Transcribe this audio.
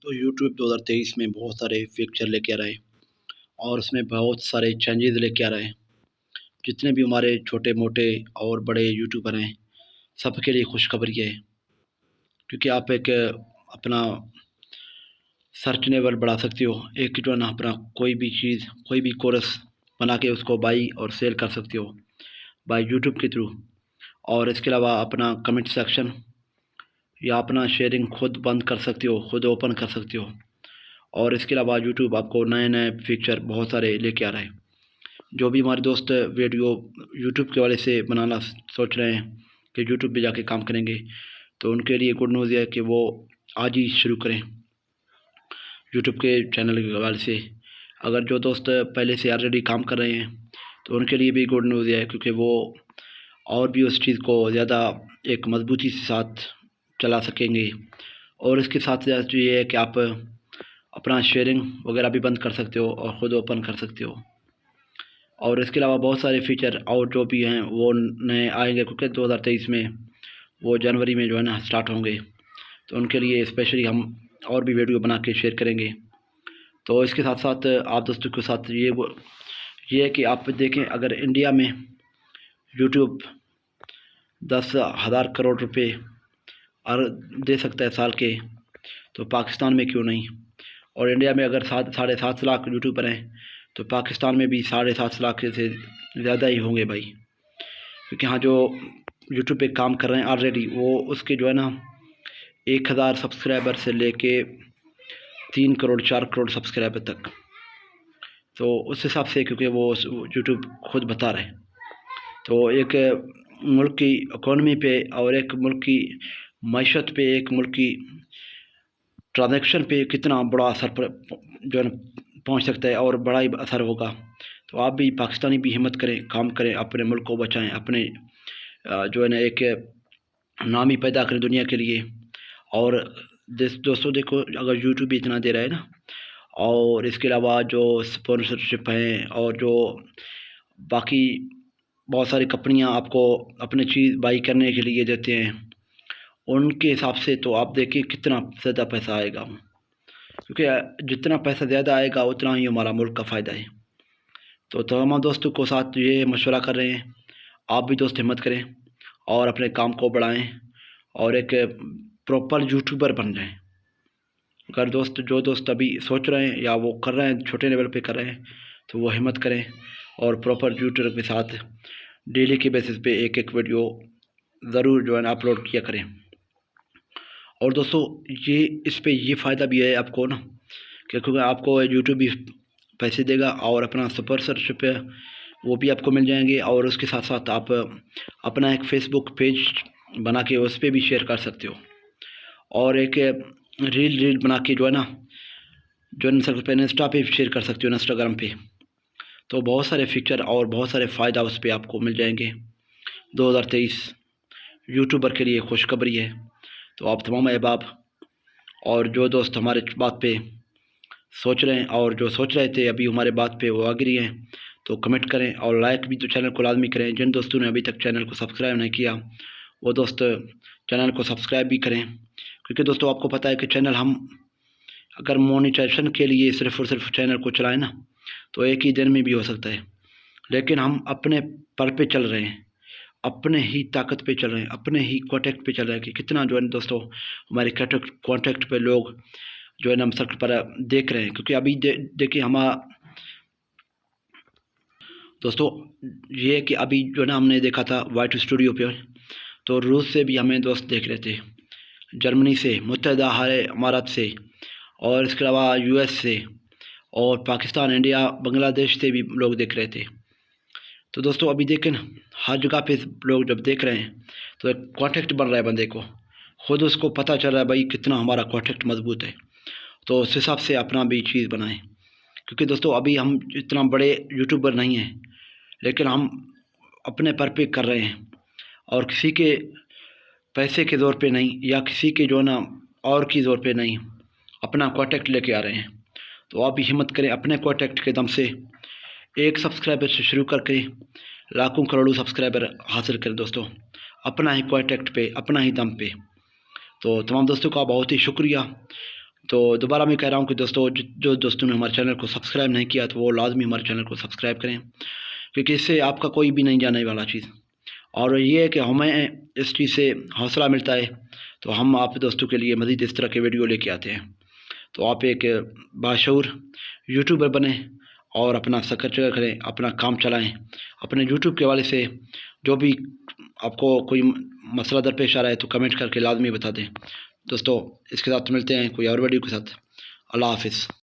तो यूट्यूब 2023 में बहुत सारे फीचर लेके आ रहा है और उसमें बहुत सारे चेंजेस लेके आ रहा है। जितने भी हमारे छोटे-मोटे और बड़े यूट्यूबर हैं, सबके लिए खुशखबरी है। क्योंकि आप एक अपना सर्च लेवल बढ़ा सकते हो। एक जो है ना अपना कोई भी चीज़, कोई भी कोर्स बना के उसको बाई और सेल कर सकते हो, बाय यूट्यूब के थ्रू। और इसके अलावा अपना कमेंट सेक्शन या अपना शेयरिंग खुद बंद कर सकते हो, खुद ओपन कर सकते हो। और इसके अलावा यूट्यूब आपको नए-नए फीचर बहुत सारे लेके आ रहा है। जो भी हमारे दोस्त वीडियो यूट्यूब के वाले से बनाना सोच रहे हैं कि यूट्यूब पे जाके काम करेंगे, तो उनके लिए गुड न्यूज़ ये है कि वो आज ही शुरू करें यूट्यूब के चैनल के हवाले से। अगर जो दोस्त पहले से ऑलरेडी काम कर रहे हैं, तो उनके लिए भी गुड न्यूज़ ये है, क्योंकि वो और भी उस चीज़ को ज़्यादा एक मजबूती के साथ चला सकेंगे। और इसके साथ-साथ ये है कि आप अपना शेयरिंग वगैरह भी बंद कर सकते हो और ख़ुद ओपन कर सकते हो। और इसके अलावा बहुत सारे फ़ीचर और जो भी हैं वो नए आएँगे, क्योंकि 2023 में वो जनवरी में जो है ना स्टार्ट होंगे। तो उनके लिए स्पेशली हम और भी वीडियो बना के शेयर करेंगे। तो इसके साथ-साथ आप दोस्तों के साथ ये है कि आप देखें, अगर इंडिया में यूट्यूब 10,000 करोड़ रुपए दे सकता है साल के, तो पाकिस्तान में क्यों नहीं? और इंडिया में अगर 7.5 लाख यूट्यूबर हैं, तो पाकिस्तान में भी 7.5 लाख से ज़्यादा ही होंगे भाई। क्योंकि यहाँ जो यूट्यूब पे काम कर रहे हैं ऑलरेडी, वो उसके जो है ना 1,000 सब्सक्राइबर से लेके 3 करोड़ 4 करोड़ सब्सक्राइबर तक। तो उस हिसाब से, क्योंकि वो यूट्यूब खुद बता रहे हैं, तो एक मुल्क की इकॉनमी पे और एक मुल्क की मईशत पे, एक मुल्क की ट्रांजैक्शन पे कितना बड़ा असर जो है ना पहुँच सकता है, और बड़ा ही असर होगा। तो आप भी पाकिस्तानी भी हिम्मत करें, काम करें, अपने मुल्क को बचाएं, अपने जो है ना एक नाम ही पैदा करें दुनिया के लिए। और दोस्तों देखो, अगर यूट्यूब भी इतना दे रहा है ना, और इसके अलावा जो स्पॉन्सरशिप हैं और जो बाकी बहुत सारी कंपनियां आपको अपनी चीज़ बाई करने के लिए देते हैं, उनके हिसाब से तो आप देखिए कितना ज़्यादा पैसा आएगा। क्योंकि जितना पैसा ज़्यादा आएगा उतना ही हमारा मुल्क का फ़ायदा है। तो तमाम दोस्तों को साथ ये मशवरा कर रहे हैं, आप भी दोस्त हिम्मत करें और अपने काम को बढ़ाएं और एक प्रॉपर यूट्यूबर बन जाएं। अगर जो दोस्त अभी सोच रहे हैं या वो कर रहे हैं, छोटे लेवल पे कर रहे हैं, तो वो हिम्मत करें और प्रॉपर यूट्यूबर के साथ डेली के बेसिस पे एक एक वीडियो ज़रूर जो है ना अपलोड किया करें। और दोस्तों इस पे ये फ़ायदा भी है आपको ना, क्योंकि आपको यूट्यूब भी पैसे देगा और अपना स्पॉन्सरशिप है वो भी आपको मिल जाएंगे। और उसके साथ साथ आप अपना एक फेसबुक पेज बना के उस पर भी शेयर कर सकते हो, और एक रील बना के जो है ना इंस्टा पे शेयर कर सकते हो, इंस्टाग्राम पे। तो बहुत सारे फीचर और बहुत सारे फ़ायदा उस पर आपको मिल जाएंगे। 2023 यूट्यूबर के लिए खुशखबरी है। तो आप तमाम अहबाब और जो दोस्त हमारे बात पे सोच रहे हैं और जो सोच रहे थे अभी हमारे बात पे वो एग्री हैं, तो कमेंट करें और लाइक भी तो चैनल को लाजमी करें। जिन दोस्तों ने अभी तक चैनल को सब्सक्राइब नहीं किया, वो दोस्त चैनल को सब्सक्राइब भी करें। क्योंकि दोस्तों आपको पता है कि चैनल हम अगर मोनेटाइजेशन के लिए सिर्फ़ और सिर्फ चैनल को चलाएं ना, तो एक ही दिन में भी हो सकता है। लेकिन हम अपने पर पे चल रहे हैं, अपने ही ताकत पे चल रहे हैं, अपने ही कॉन्टैक्ट पे चल रहे हैं कि कितना जो है दोस्तों हमारे कॉन्टैक्ट पे लोग जो है ना हम सर्कल पर देख रहे हैं। क्योंकि अभी देखिए दोस्तों ये है कि अभी जो है ना हमने देखा था वाइट स्टूडियो पे, तो रूस से भी हमें दोस्त देख रहे थे, जर्मनी से, मुत्तहिदा अमारात से, और इसके अलावा यूएस से, और पाकिस्तान, इंडिया, बांग्लादेश से भी लोग देख रहे थे। तो दोस्तों अभी देखें ना, हर जगह पे लोग जब देख रहे हैं तो एक कॉन्टैक्ट बन रहा है बंदे को, खुद उसको पता चल रहा है भाई कितना हमारा कॉन्टैक्ट मजबूत है। तो उस हिसाब से अपना भी चीज़ बनाएं। क्योंकि दोस्तों अभी हम इतना बड़े यूट्यूबर नहीं हैं, लेकिन हम अपने पर पे कर रहे हैं, और किसी के पैसे के ज़ोर पे नहीं, या किसी के जो ना और की ज़ोर पे नहीं, अपना कॉन्टैक्ट लेके आ रहे हैं। तो आप भी हिम्मत करें, अपने कॉन्टैक्ट के दम से एक सब्सक्राइबर से शुरू करके लाखों करोड़ों सब्सक्राइबर हासिल करें दोस्तों, अपना ही कॉन्टैक्ट पे, अपना ही दम पे। तो तमाम दोस्तों का बहुत ही शुक्रिया। तो दोबारा मैं कह रहा हूँ कि दोस्तों, जो दोस्तों ने हमारे चैनल को सब्सक्राइब नहीं किया तो वो लाजमी हमारे चैनल को सब्सक्राइब करें, क्योंकि इससे आपका कोई भी नहीं जाने वाला चीज़। और ये है कि हमें इस चीज़ से हौसला मिलता है, तो हम आप दोस्तों के लिए मज़ीद इस तरह के वीडियो लेके आते हैं। तो आप एक बाशऊर यूट्यूबर बने और अपना सक्रिय करें, अपना काम चलाएं। अपने यूट्यूब के हवाले से जो भी आपको कोई मसला दरपेश आ रहा है तो कमेंट करके लाजमी बता दें। दोस्तों, इसके साथ मिलते हैं कोई और वीडियो के साथ। अल्लाह हाफिज़।